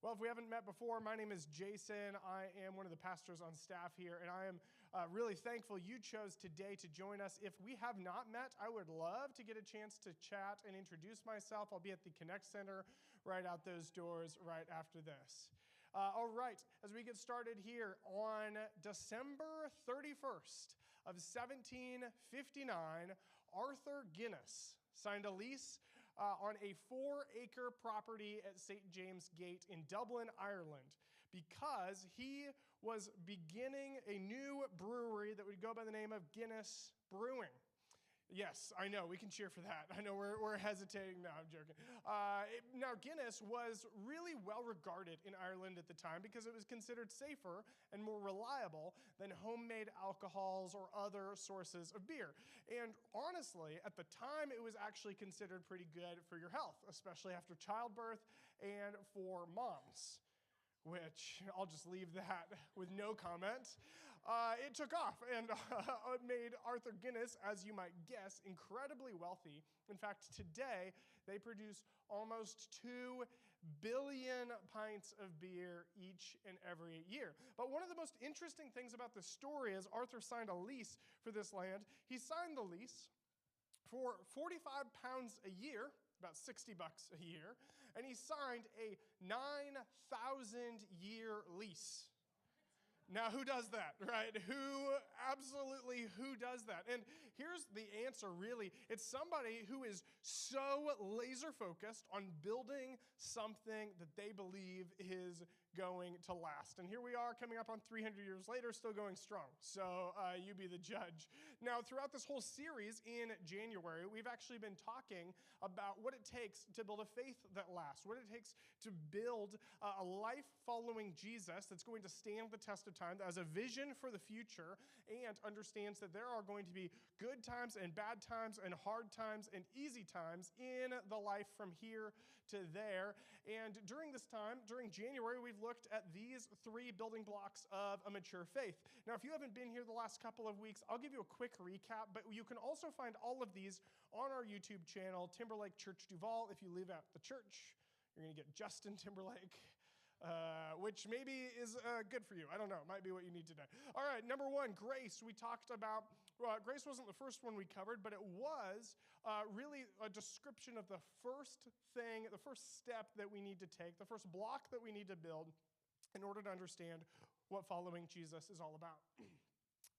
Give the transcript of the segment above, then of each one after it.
Well, if we haven't met before, my name is Jason. I am one of the pastors on staff here, and I am really thankful you chose today to join us. If we have not met, I would love to get a chance to chat and introduce myself. I'll be at the Connect Center right out those doors right after this. All right, as we get started here on December 31st of 1759, Arthur Guinness signed a lease on a 4-acre property at St. James Gate in Dublin, Ireland, because he was beginning a new brewery that would go by the name of Guinness Brewing. Yes, I know. We can cheer for that. I know we're hesitating. No, I'm joking. Now, Guinness was really well regarded in Ireland at the time because it was considered safer and more reliable than homemade alcohols or other sources of beer. And honestly, at the time, it was actually considered pretty good for your health, especially after childbirth and for moms, which I'll just leave that with no comment. It took off and it made Arthur Guinness, as you might guess, incredibly wealthy. In fact, today, they produce almost 2 billion pints of beer each and every year. But one of the most interesting things about this story is Arthur signed a lease for this land. He signed the lease for £45 a year, about $60 a year, and he signed a 9,000-year lease. Now, who does that, right? Who does that? And here's the answer, really. It's somebody who is so laser-focused on building something that they believe is going to last. And here we are coming up on 300 years later, still going strong. So you be the judge. Now, throughout this whole series in January, we've actually been talking about what it takes to build a faith that lasts, what it takes to build a life following Jesus that's going to stand the test of time, that has a vision for the future, and understands that there are going to be good times and bad times and hard times and easy times in the life from here to there. And during this time, during January, we've looked at these 3 building blocks of a mature faith. Now, if you haven't been here the last couple of weeks, I'll give you a quick recap, but you can also find all of these on our YouTube channel, Timberlake Church Duval. If you live at the church, you're going to get Justin Timberlake, which maybe is good for you. I don't know. It might be what you need today. All right, number 1, grace. We talked about, grace wasn't the first one we covered, but it was really a description of the first thing, the first step that we need to take, the first block that we need to build in order to understand what following Jesus is all about.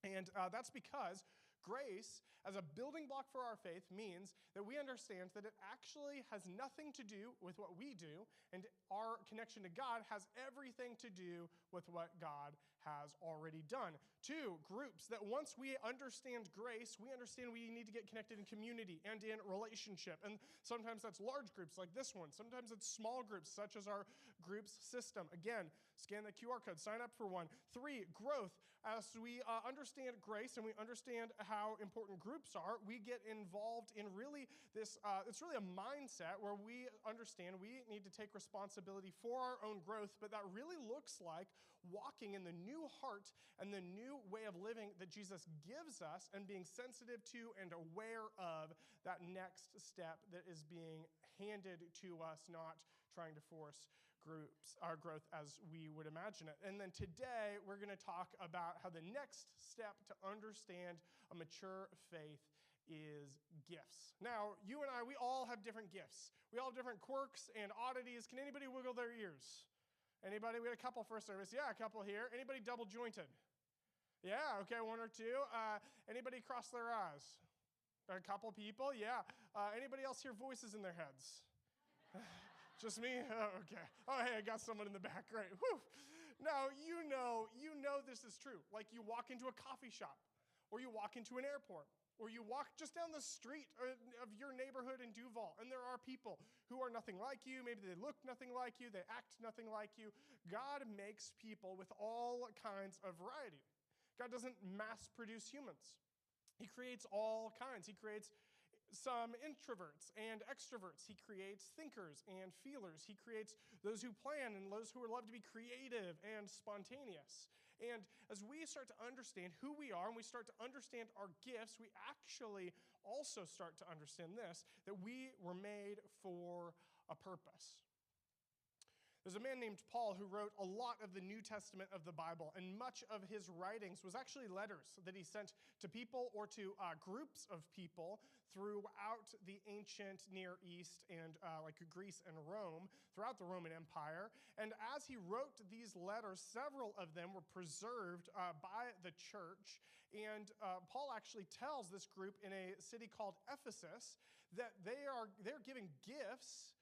And that's because grace, as a building block for our faith, means that we understand that it actually has nothing to do with what we do, and our connection to God has everything to do with what God has already done. 2, groups, that once we understand grace, we understand we need to get connected in community and in relationship. And sometimes that's large groups like this one. Sometimes it's small groups, such as our groups system. Again, scan the QR code, sign up for one. 3, growth. As we understand grace and we understand how important groups are, we get involved in really this, it's really a mindset where we understand we need to take responsibility for our own growth, but that really looks like walking in the new heart and the new way of living that Jesus gives us and being sensitive to and aware of that next step that is being handed to us, not trying to force our growth as we would imagine it. And then today, we're going to talk about how the next step to understand a mature faith is gifts. Now, you and I, we all have different gifts. We all have different quirks and oddities. Can anybody wiggle their ears? Anybody? We had a couple first service. Yeah, a couple here. Anybody double jointed? Yeah, okay, 1 or 2. Anybody cross their eyes? A couple people, yeah. Anybody else hear voices in their heads? Just me? Oh, okay. Oh, hey, I got someone in the back. Great. Whew. Now, you know this is true. Like you walk into a coffee shop, or you walk into an airport, or you walk just down the street of your neighborhood in Duval, and there are people who are nothing like you. Maybe they look nothing like you. They act nothing like you. God makes people with all kinds of variety. God doesn't mass produce humans. He creates all kinds. He creates some introverts and extroverts. He creates thinkers and feelers. He creates those who plan and those who love to be creative and spontaneous. And as we start to understand who we are and we start to understand our gifts, we actually also start to understand this, that we were made for a purpose. There's a man named Paul who wrote a lot of the New Testament of the Bible, and much of his writings was actually letters that he sent to people or to groups of people throughout the ancient Near East and like Greece and Rome, throughout the Roman Empire. And as he wrote these letters, several of them were preserved by the church. And Paul actually tells this group in a city called Ephesus that they're giving gifts.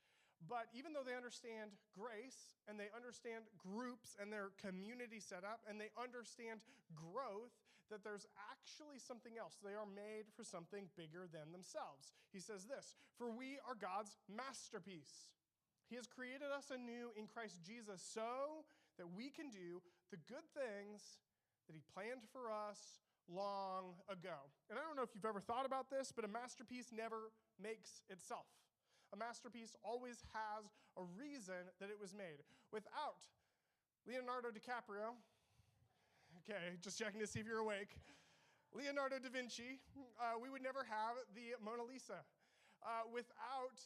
But even though they understand grace and they understand groups and their community setup and they understand growth, that there's actually something else. They are made for something bigger than themselves. He says this, "For we are God's masterpiece. He has created us anew in Christ Jesus so that we can do the good things that he planned for us long ago." And I don't know if you've ever thought about this, but a masterpiece never makes itself. A masterpiece always has a reason that it was made. Without Leonardo DiCaprio, okay, just checking to see if you're awake, Leonardo da Vinci, we would never have the Mona Lisa. Without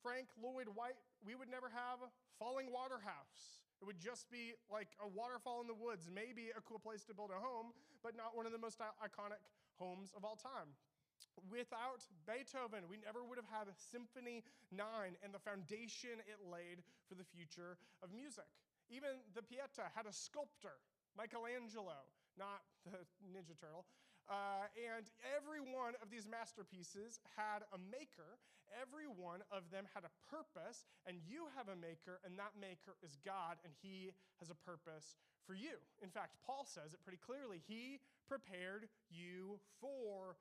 Frank Lloyd Wright, we would never have Falling Water House. It would just be like a waterfall in the woods, maybe a cool place to build a home, but not one of the most iconic homes of all time. Without Beethoven, we never would have had Symphony 9 and the foundation it laid for the future of music. Even the Pieta had a sculptor, Michelangelo, not the Ninja Turtle. And every one of these masterpieces had a maker. Every one of them had a purpose, and you have a maker, and that maker is God, and he has a purpose for you. In fact, Paul says it pretty clearly. He prepared you for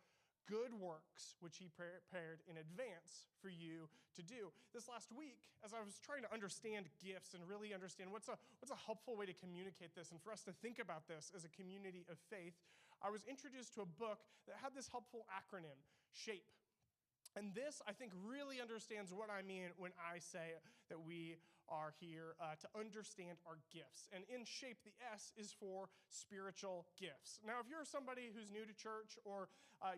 good works, which he prepared in advance for you to do. This last week, as I was trying to understand gifts and really understand what's a helpful way to communicate this and for us to think about this as a community of faith, I was introduced to a book that had this helpful acronym, S.H.A.P.E. And this, I think, really understands what I mean when I say that we are here to understand our gifts. And in S.H.A.P.E., the S is for spiritual gifts. Now, if you're somebody who's new to church or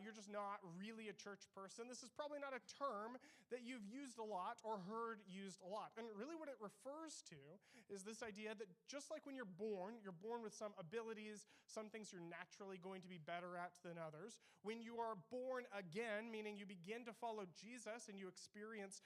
you're just not really a church person, this is probably not a term that you've used a lot or heard used a lot. And really what it refers to is this idea that just like when you're born with some abilities, some things you're naturally going to be better at than others. When you are born again, meaning you begin to follow Jesus and you experience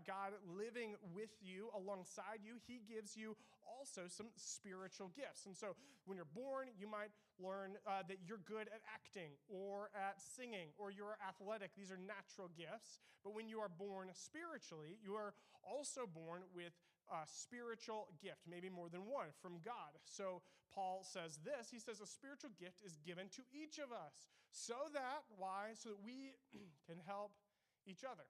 God living with you, alongside you, he gives you also some spiritual gifts. And so when you're born, you might learn that you're good at acting or at singing or you're athletic. These are natural gifts. But when you are born spiritually, you are also born with a spiritual gift, maybe more than one, from God. So Paul says this, he says a spiritual gift is given to each of us. So that, why? So that we can help each other.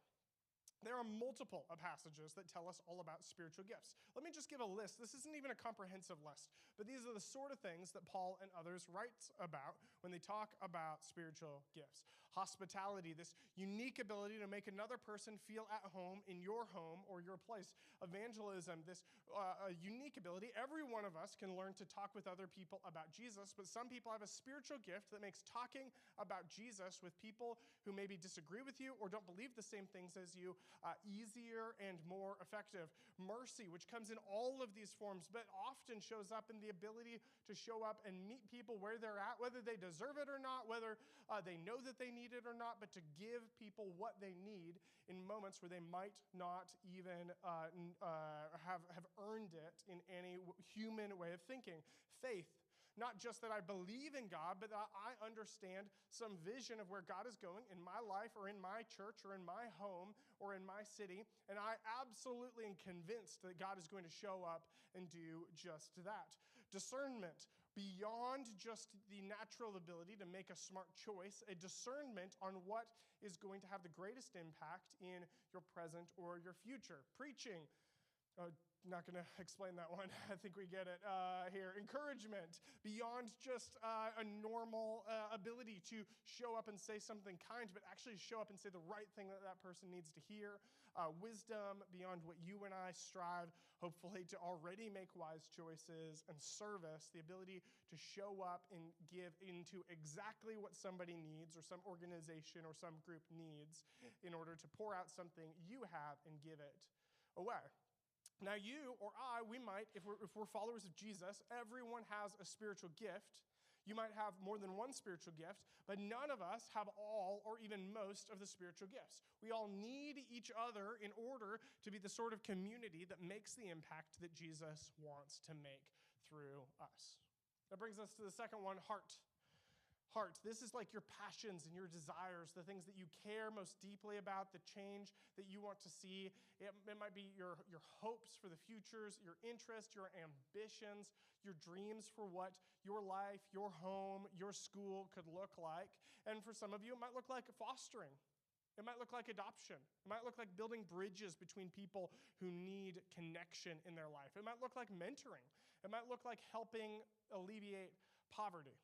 There are multiple passages that tell us all about spiritual gifts. Let me just give a list. This isn't even a comprehensive list, but these are the sort of things that Paul and others write about when they talk about spiritual gifts. Hospitality, this unique ability to make another person feel at home in your home or your place. Evangelism, this unique ability. Every one of us can learn to talk with other people about Jesus, but some people have a spiritual gift that makes talking about Jesus with people who maybe disagree with you or don't believe the same things as you easier and more effective. Mercy, which comes in all of these forms, but often shows up in the ability to show up and meet people where they're at, whether they deserve it or not, whether they know that they need it or not, but to give people what they need in moments where they might not even have earned it in any human way of thinking. Faith. Not just that I believe in God, but that I understand some vision of where God is going in my life or in my church or in my home or in my city. And I absolutely am convinced that God is going to show up and do just that. Discernment, beyond just the natural ability to make a smart choice, a discernment on what is going to have the greatest impact in your present or your future. Preaching. Not going to explain that one. I think we get it here. Encouragement, beyond just a normal ability to show up and say something kind, but actually show up and say the right thing that that person needs to hear. Wisdom, beyond what you and I strive, hopefully, to already make wise choices. And service, the ability to show up and give into exactly what somebody needs or some organization or some group needs in order to pour out something you have and give it away. Now you or I, we might, if we're followers of Jesus, everyone has a spiritual gift. You might have more than one spiritual gift, but none of us have all or even most of the spiritual gifts. We all need each other in order to be the sort of community that makes the impact that Jesus wants to make through us. That brings us to the second one, heart. Heart. This is like your passions and your desires, the things that you care most deeply about, the change that you want to see. It might be your hopes for the futures, your interests, your ambitions, your dreams for what your life, your home, your school could look like. And for some of you, it might look like fostering. It might look like adoption. It might look like building bridges between people who need connection in their life. It might look like mentoring. It might look like helping alleviate poverty.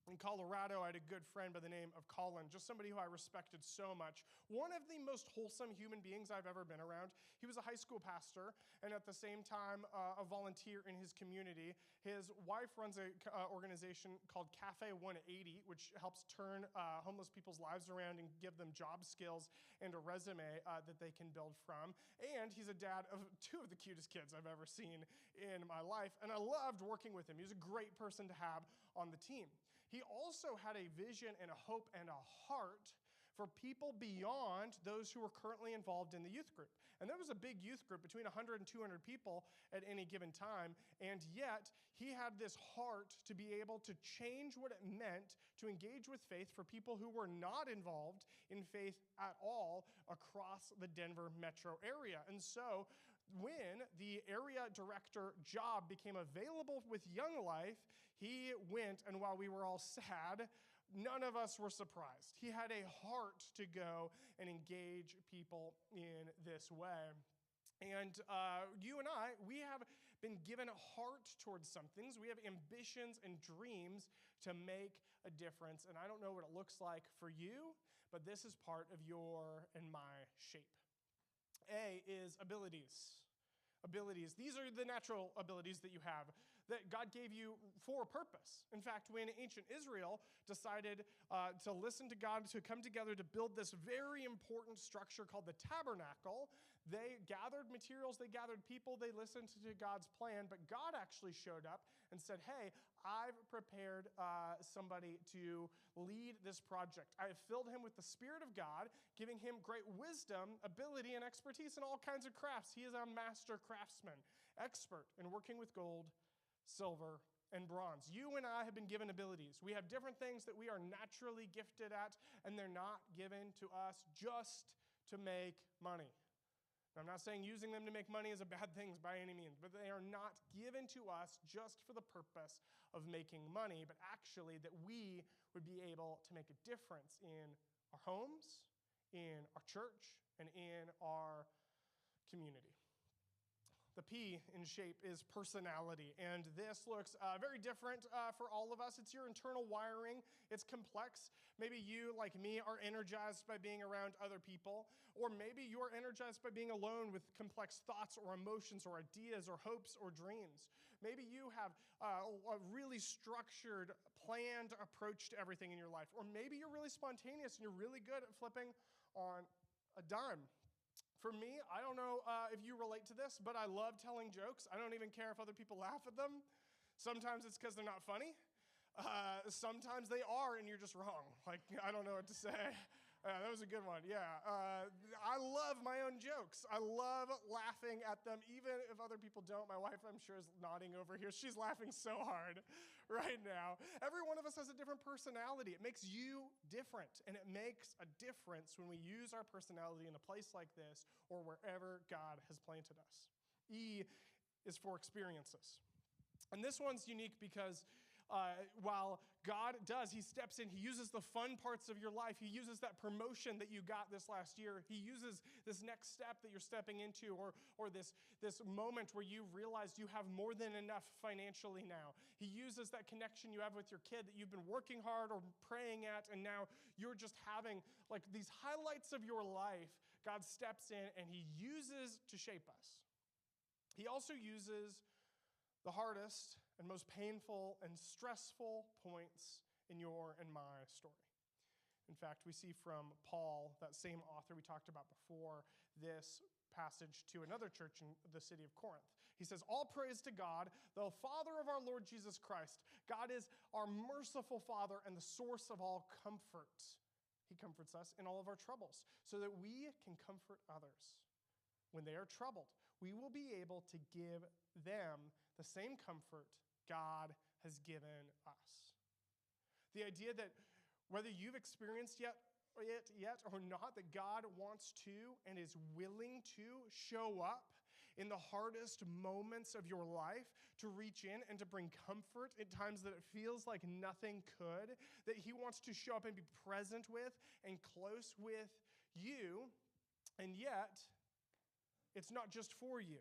In Colorado, I had a good friend by the name of Colin, just somebody who I respected so much. One of the most wholesome human beings I've ever been around. He was a high school pastor and at the same time a volunteer in his community. His wife runs an organization called Cafe 180, which helps turn homeless people's lives around and give them job skills and a resume that they can build from. And he's a dad of two of the cutest kids I've ever seen in my life. And I loved working with him. He was a great person to have on the team. He also had a vision and a hope and a heart for people beyond those who were currently involved in the youth group. And there was a big youth group, between 100 and 200 people at any given time, and yet he had this heart to be able to change what it meant to engage with faith for people who were not involved in faith at all across the Denver metro area. And so when the area director job became available with Young Life, he went, and while we were all sad, none of us were surprised. He had a heart to go and engage people in this way. And you and I, we have been given a heart towards some things. We have ambitions and dreams to make a difference. And I don't know what it looks like for you, but this is part of your and my shape. A is abilities. Abilities. These are the natural abilities that you have that God gave you for a purpose. In fact, when ancient Israel decided to listen to God, to come together to build this very important structure called the tabernacle, they gathered materials, they gathered people, they listened to God's plan, but God actually showed up and said, hey, I've prepared somebody to lead this project. I have filled him with the Spirit of God, giving him great wisdom, ability, and expertise in all kinds of crafts. He is a master craftsman, expert in working with gold, silver, and bronze. You and I have been given abilities. We have different things that we are naturally gifted at, and they're not given to us just to make money. I'm not saying using them to make money is a bad thing by any means, but they are not given to us just for the purpose of making money, but actually that we would be able to make a difference in our homes, in our church, and in our community. The P in SHAPE is personality, and this looks very different for all of us. It's your internal wiring. It's complex. Maybe you, like me, are energized by being around other people, or maybe you are energized by being alone with complex thoughts or emotions or ideas or hopes or dreams. Maybe you have a really structured, planned approach to everything in your life, or maybe you're really spontaneous and you're really good at flipping on a dime. For me, I don't know if you relate to this, but I love telling jokes. I don't even care if other people laugh at them. Sometimes it's because they're not funny. Sometimes they are, and you're just wrong. Like, I don't know what to say. That was a good one, yeah. I love my own jokes. I love laughing at them, even if other people don't. My wife, I'm sure, is nodding over here. She's laughing so hard right now. Every one of us has a different personality. It makes you different, and it makes a difference when we use our personality in a place like this or wherever God has planted us. E is for experiences. And this one's unique because while God does, he steps in, he uses the fun parts of your life. He uses that promotion that you got this last year. He uses this next step that you're stepping into or this moment where you realized you have more than enough financially now. He uses that connection you have with your kid that you've been working hard or praying at, and now you're just having like these highlights of your life. God steps in and he uses to shape us. He also uses the hardest and most painful and stressful points in your and my story. In fact, we see from Paul, that same author we talked about before, this passage to another church in the city of Corinth. He says, all praise to God, the Father of our Lord Jesus Christ. God is our merciful Father and the source of all comfort. He comforts us in all of our troubles so that we can comfort others. When they are troubled, we will be able to give them the same comfort God has given us. The idea that whether you've experienced it yet or not, that God wants to and is willing to show up in the hardest moments of your life to reach in and to bring comfort in times that it feels like nothing could, that he wants to show up and be present with and close with you, and yet it's not just for you.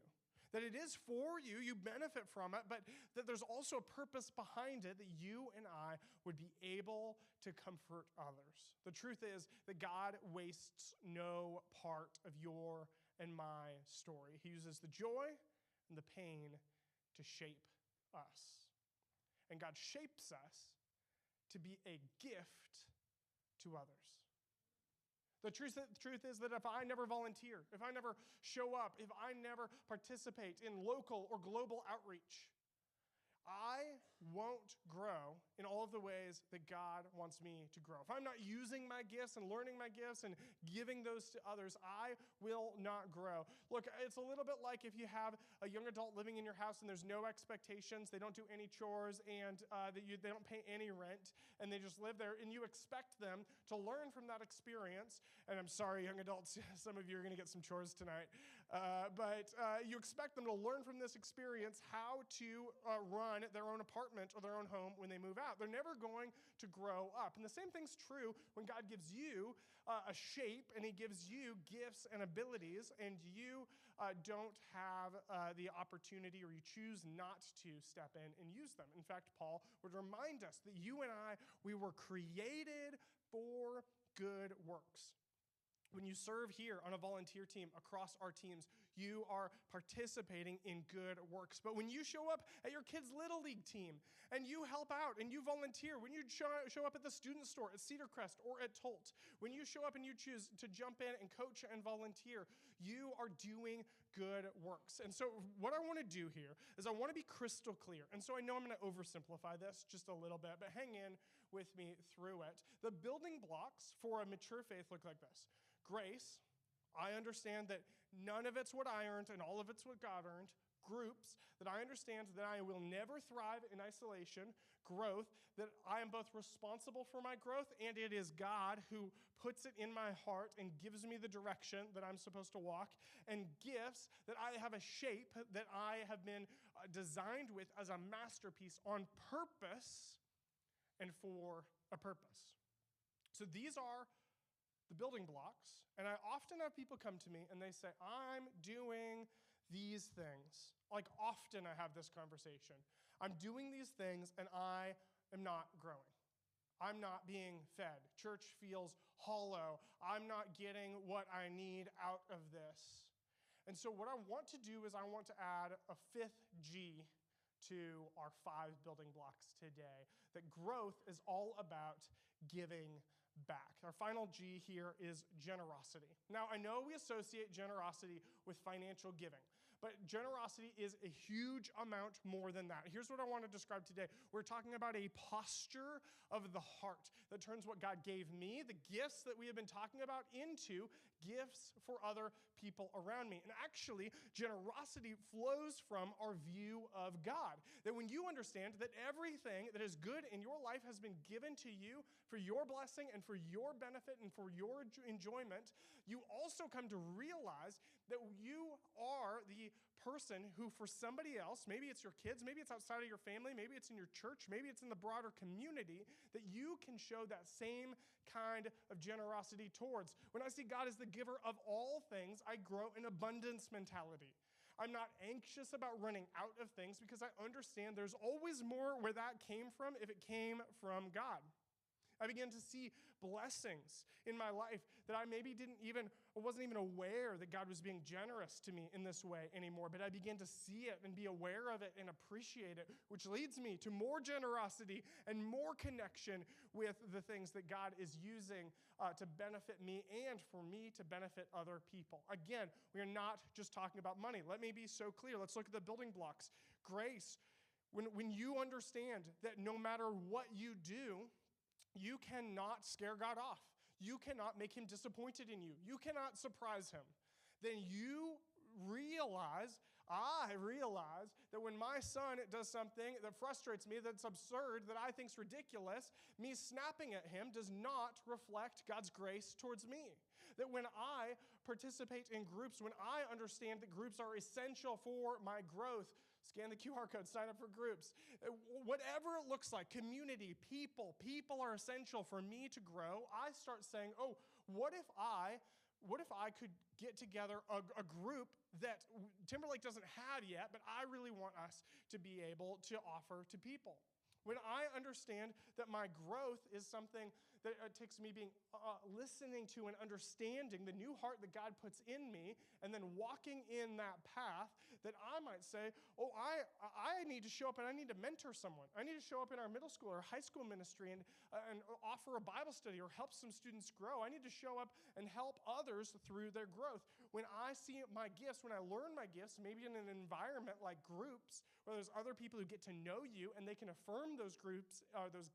That it is for you, you benefit from it, but that there's also a purpose behind it that you and I would be able to comfort others. The truth is that God wastes no part of your and my story. He uses the joy and the pain to shape us. And God shapes us to be a gift to others. The truth is that if I never volunteer, if I never show up, if I never participate in local or global outreach, I won't grow in all of the ways that God wants me to grow. If I'm not using my gifts and learning my gifts and giving those to others, I will not grow. Look, it's a little bit like if you have a young adult living in your house and there's no expectations, they don't do any chores, and they don't pay any rent, and they just live there, and you expect them to learn from that experience. And I'm sorry, young adults, some of you are going to get some chores tonight. But you expect them to learn from this experience how to run their own apartment or their own home when they move out. They're never going to grow up. And the same thing's true when God gives you a shape and he gives you gifts and abilities, and you don't have the opportunity, or you choose not to step in and use them. In fact, Paul would remind us that you and I, we were created for good works. When you serve here on a volunteer team across our teams, you are participating in good works. But when you show up at your kids' Little League team and you help out and you volunteer, when you show up at the student store at Cedar Crest or at Tolt, when you show up and you choose to jump in and coach and volunteer, you are doing good works. And so what I want to do here is I want to be crystal clear. And so I know I'm going to oversimplify this just a little bit, but hang in with me through it. The building blocks for a mature faith look like this. Grace, I understand that none of it's what I earned and all of it's what God earned. Groups, that I understand that I will never thrive in isolation. Growth, that I am both responsible for my growth, and it is God who puts it in my heart and gives me the direction that I'm supposed to walk. And gifts, that I have a shape that I have been designed with as a masterpiece on purpose and for a purpose. So these are the building blocks, and I often have people come to me and they say, I'm doing these things. Like, often I have this conversation. I'm doing these things and I am not growing. I'm not being fed. Church feels hollow. I'm not getting what I need out of this. And so what I want to do is I want to add a fifth G to our 5 building blocks today. That growth is all about giving back. Our final G here is generosity. Now, I know we associate generosity with financial giving, but generosity is a huge amount more than that. Here's what I want to describe today. We're talking about a posture of the heart that turns what God gave me, the gifts that we have been talking about, into gifts for other people around me. And actually, generosity flows from our view of God. That when you understand that everything that is good in your life has been given to you for your blessing and for your benefit and for your enjoyment, you also come to realize that you are the person who, for somebody else, maybe it's your kids, maybe it's outside of your family, maybe it's in your church, maybe it's in the broader community, that you can show that same kind of generosity towards. When I see God as the giver of all things, I grow an abundance mentality. I'm not anxious about running out of things because I understand there's always more where that came from if it came from God. I began to see blessings in my life that I maybe wasn't even aware that God was being generous to me in this way anymore. But I began to see it and be aware of it and appreciate it, which leads me to more generosity and more connection with the things that God is using to benefit me and for me to benefit other people. Again, we are not just talking about money. Let me be so clear. Let's look at the building blocks. Grace, when you understand that no matter what you do, you cannot scare God off. You cannot make him disappointed in you. You cannot surprise him. Then I realize that when my son does something that frustrates me, that's absurd, that I think's ridiculous, me snapping at him does not reflect God's grace towards me. That when I participate in groups, when I understand that groups are essential for my growth, scan the QR code, sign up for groups. Whatever it looks like, community, people are essential for me to grow. I start saying, oh, what if I could get together a group that Timberlake doesn't have yet, but I really want us to be able to offer to people? When I understand that my growth is something that takes me being listening to and understanding the new heart that God puts in me, and then walking in that path, that I might say, oh, I need to show up and I need to mentor someone. I need to show up in our middle school or high school ministry and offer a Bible study or help some students grow. I need to show up and help others through their growth. When I see my gifts, when I learn my gifts, maybe in an environment like groups where there's other people who get to know you and they can affirm those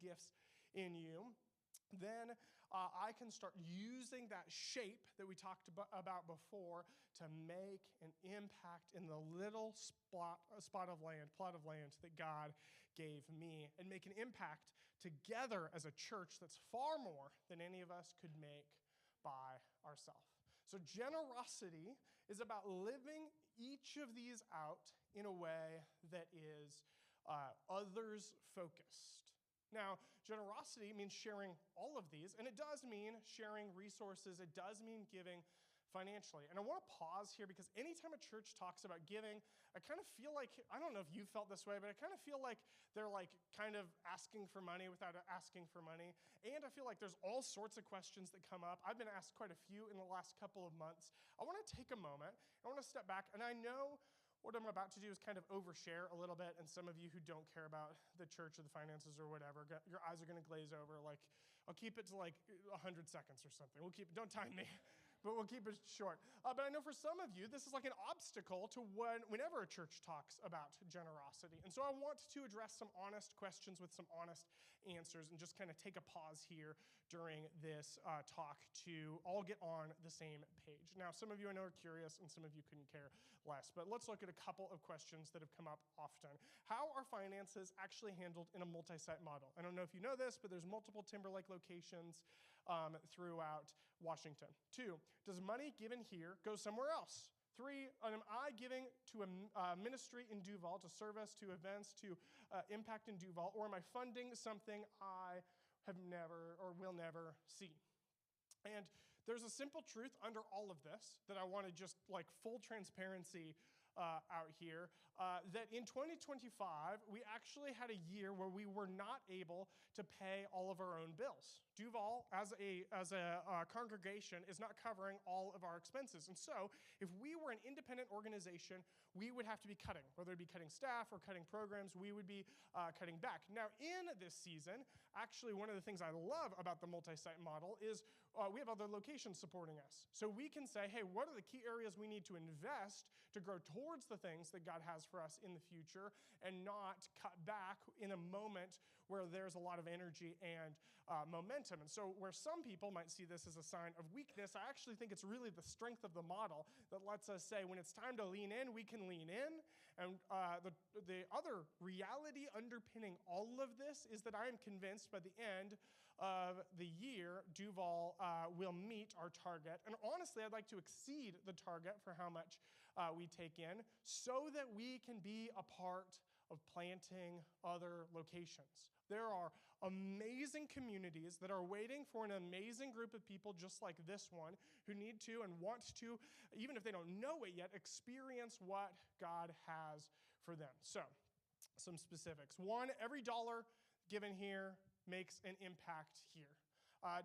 gifts in you, then I can start using that shape that we talked about before to make an impact in the little plot of land that God gave me, and make an impact together as a church that's far more than any of us could make by ourselves. So generosity is about living each of these out in a way that is others-focused. Now, generosity means sharing all of these, and it does mean sharing resources. It does mean giving financially. And I want to pause here because anytime a church talks about giving, I kind of feel like, I don't know if you felt this way, but I kind of feel like they're kind of asking for money without asking for money. And I feel like there's all sorts of questions that come up. I've been asked quite a few in the last couple of months. I want to take a moment. I want to step back, and I know what I'm about to do is kind of overshare a little bit, and some of you who don't care about the church or the finances or whatever, your eyes are going to glaze over. I'll keep it to 100 seconds or something. Don't time me, but we'll keep it short. But I know for some of you, this is like an obstacle to whenever a church talks about generosity. And so I want to address some honest questions with some honest answers and just kind of take a pause here during this talk to all get on the same page. Now, some of you I know are curious, and some of you couldn't care less, but let's look at a couple of questions that have come up often. How are finances actually handled in a multi-site model? I don't know if you know this, but there's multiple Timberlake locations throughout Washington. 2, does money given here go somewhere else? 3, am I giving to a ministry in Duval, to service, to events, to impact in Duval, or am I funding something I have never or will never see? And there's a simple truth under all of this that I want to just full transparency out here, that in 2025, we actually had a year where we were not able to pay all of our own bills. Duval, as a congregation, is not covering all of our expenses. And so, if we were an independent organization, we would have to be cutting. Whether it be cutting staff or cutting programs, we would be cutting back. Now, in this season, actually, one of the things I love about the multi-site model is we have other locations supporting us. So we can say, hey, what are the key areas we need to invest to grow towards the things that God has for us in the future, and not cut back in a moment where there's a lot of energy and momentum. And so where some people might see this as a sign of weakness, I actually think it's really the strength of the model that lets us say when it's time to lean in, we can lean in. And the other reality underpinning all of this is that I am convinced by the end of the year, Duval will meet our target. And honestly, I'd like to exceed the target for how much we take in so that we can be a part of planting other locations. There are amazing communities that are waiting for an amazing group of people just like this one who need to and want to, even if they don't know it yet, experience what God has for them. So, some specifics. 1, every dollar given here makes an impact here.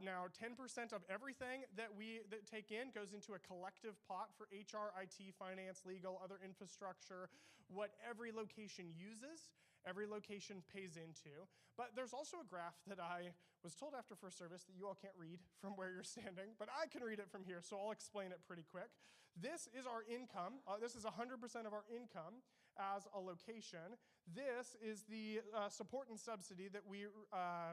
Now, 10% of everything that we take in goes into a collective pot for HR, IT, finance, legal, other infrastructure, what every location uses, every location pays into. But there's also a graph that I was told after first service that you all can't read from where you're standing, but I can read it from here, so I'll explain it pretty quick. This is our income. This is 100% of our income as a location. This is the support and subsidy that we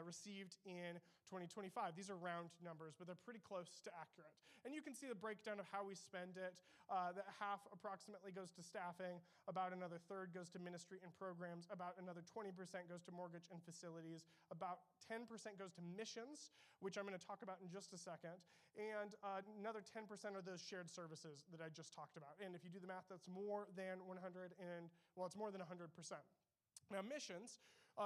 received in 2025. These are round numbers, but they're pretty close to accurate. And you can see the breakdown of how we spend it. That half approximately goes to staffing, about another third goes to ministry and programs, about another 20% goes to mortgage and facilities, about 10% goes to missions, which I'm going to talk about in just a second, and another 10% are those shared services that I just talked about. And if you do the math, that's more than 100 and, well, it's more than 100%. Now, missions,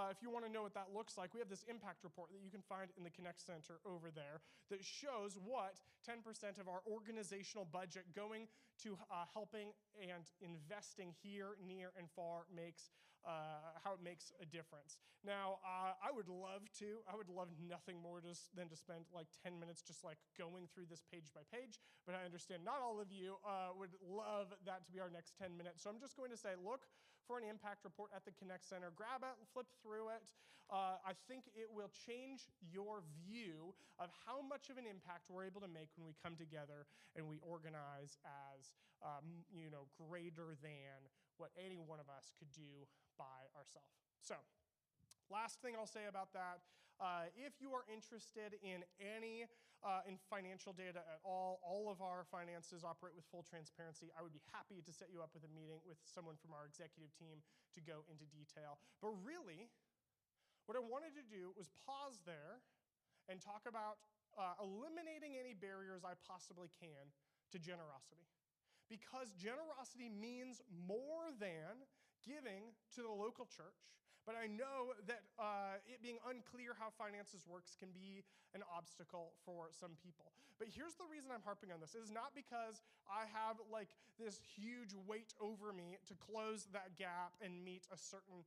if you want to know what that looks like, we have this impact report that you can find in the Connect Center over there that shows what 10% of our organizational budget going to helping and investing here, near, and far makes, how it makes a difference. Now, I would love nothing more than to spend like 10 minutes just like going through this page by page, but I understand not all of you would love that to be our next 10 minutes. So I'm just going to say, look for an impact report at the Connect Center. Grab it, flip through it. I think it will change your view of how much of an impact we're able to make when we come together and we organize as, greater than what any one of us could do by ourselves. So, last thing I'll say about that, if you are interested in any in financial data at all of our finances operate with full transparency. I would be happy to set you up with a meeting with someone from our executive team to go into detail. But really, what I wanted to do was pause there and talk about eliminating any barriers I possibly can to generosity. Because generosity means more than giving to the local church. But I know that it being unclear how finances works can be an obstacle for some people. But here's the reason I'm harping on this. It is not because I have like this huge weight over me to close that gap and meet a certain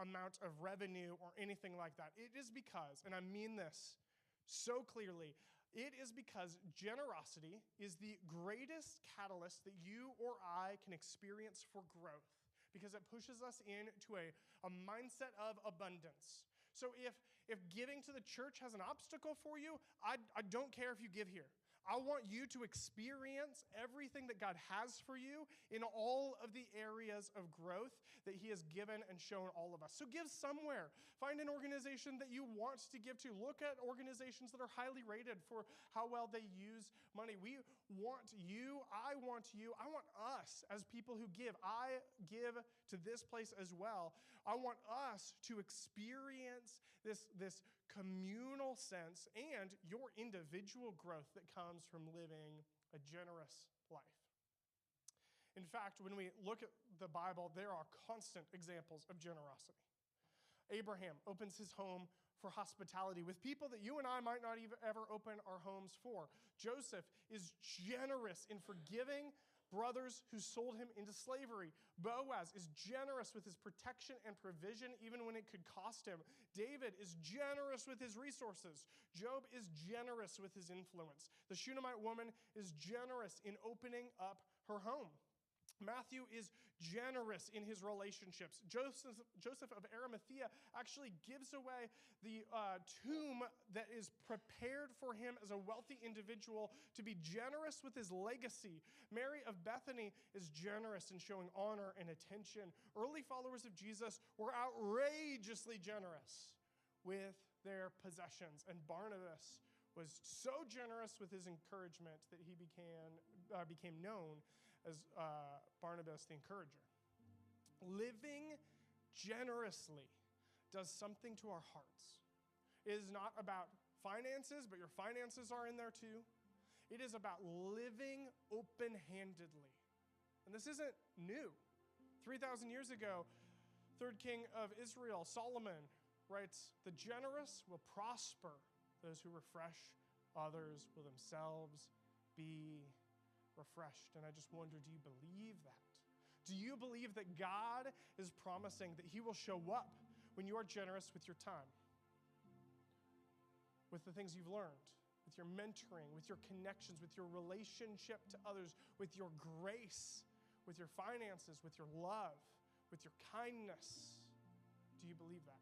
amount of revenue or anything like that. It is because, and I mean this so clearly, it is because generosity is the greatest catalyst that you or I can experience for growth, because it pushes us into a mindset of abundance. So if giving to the church has an obstacle for you, I don't care if you give here. I want you to experience everything that God has for you in all of the areas of growth that He has given and shown all of us. So give somewhere. Find an organization that you want to give to. Look at organizations that are highly rated for how well they use money. We want you. I want you. I want us as people who give. I give to this place as well. I want us to experience this communal sense and your individual growth that comes from living a generous life. In fact, when we look at the Bible, there are constant examples of generosity. Abraham opens his home for hospitality with people that you and I might not even ever open our homes for. Joseph is generous in forgiving brothers who sold him into slavery. Boaz is generous with his protection and provision even when it could cost him. David is generous with his resources. Job is generous with his influence. The Shunammite woman is generous in opening up her home. Matthew is generous in his relationships. Joseph of Arimathea actually gives away the tomb that is prepared for him as a wealthy individual to be generous with his legacy. Mary of Bethany is generous in showing honor and attention. Early followers of Jesus were outrageously generous with their possessions, and Barnabas was so generous with his encouragement that he became known as Barnabas the Encourager. Living generously does something to our hearts. It is not about finances, but your finances are in there too. It is about living open-handedly. And this isn't new. 3,000 years ago, third king of Israel, Solomon, writes, "The generous will prosper. Those who refresh others will themselves be refreshed." And I just wonder, do you believe that? Do you believe that God is promising that He will show up when you are generous with your time? with the things you've learned, with your mentoring, with your connections, with your relationship to others, with your grace, with your finances, with your love, with your kindness. Do you believe that?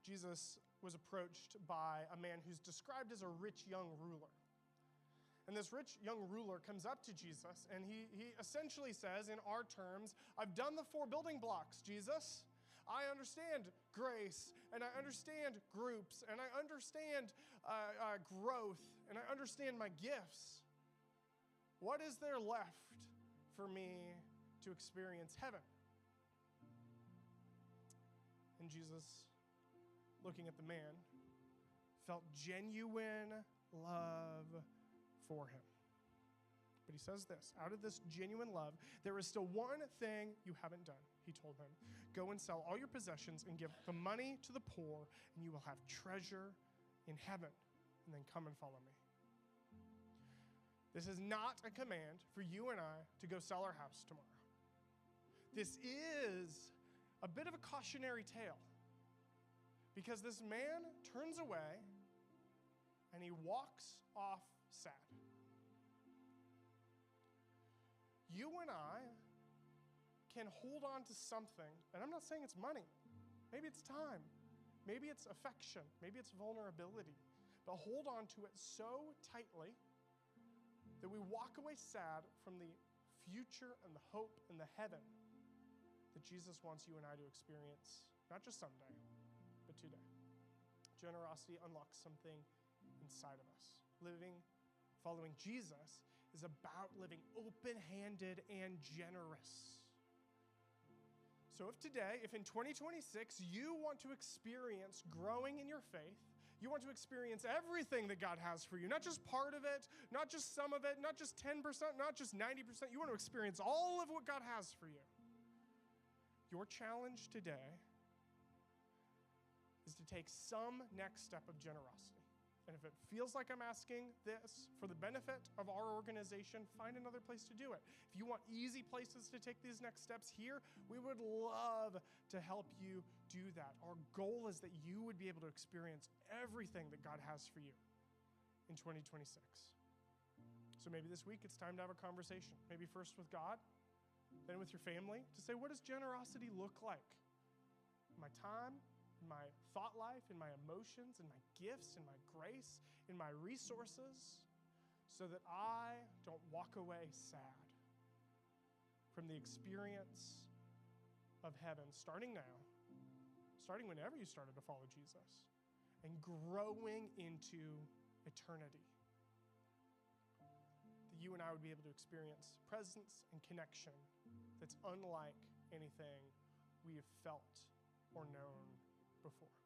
Jesus was approached by a man who's described as a rich young ruler. And this rich young ruler comes up to Jesus, and he essentially says, in our terms, I've done the 4 building blocks, Jesus. I understand grace, and I understand groups, and I understand growth, and I understand my gifts. What is there left for me to experience heaven? And Jesus, looking at the man, felt genuine love for him. But he says this, out of this genuine love, there is still one thing you haven't done, he told him. Go and sell all your possessions and give the money to the poor, and you will have treasure in heaven. And then come and follow me. This is not a command for you and I to go sell our house tomorrow. This is a bit of a cautionary tale, because this man turns away and he walks off sad. You and I can hold on to something, and I'm not saying it's money. Maybe it's time. Maybe it's affection. Maybe it's vulnerability. But hold on to it so tightly that we walk away sad from the future and the hope and the heaven that Jesus wants you and I to experience, not just someday, but today. Generosity unlocks something inside of us. Following Jesus is about living open-handed and generous. So if in 2026 you want to experience growing in your faith, you want to experience everything that God has for you, not just part of it, not just some of it, not just 10%, not just 90%. You want to experience all of what God has for you. Your challenge today is to take some next step of generosity. And if it feels like I'm asking this for the benefit of our organization, find another place to do it. If you want easy places to take these next steps here, we would love to help you do that. Our goal is that you would be able to experience everything that God has for you in 2026. So maybe this week it's time to have a conversation, maybe first with God, then with your family, to say, what does generosity look like? My time, in my thought life, in my emotions, in my gifts, in my grace, in my resources, so that I don't walk away sad from the experience of heaven, starting now, starting whenever you started to follow Jesus, and growing into eternity. That you and I would be able to experience presence and connection that's unlike anything we have felt or known before.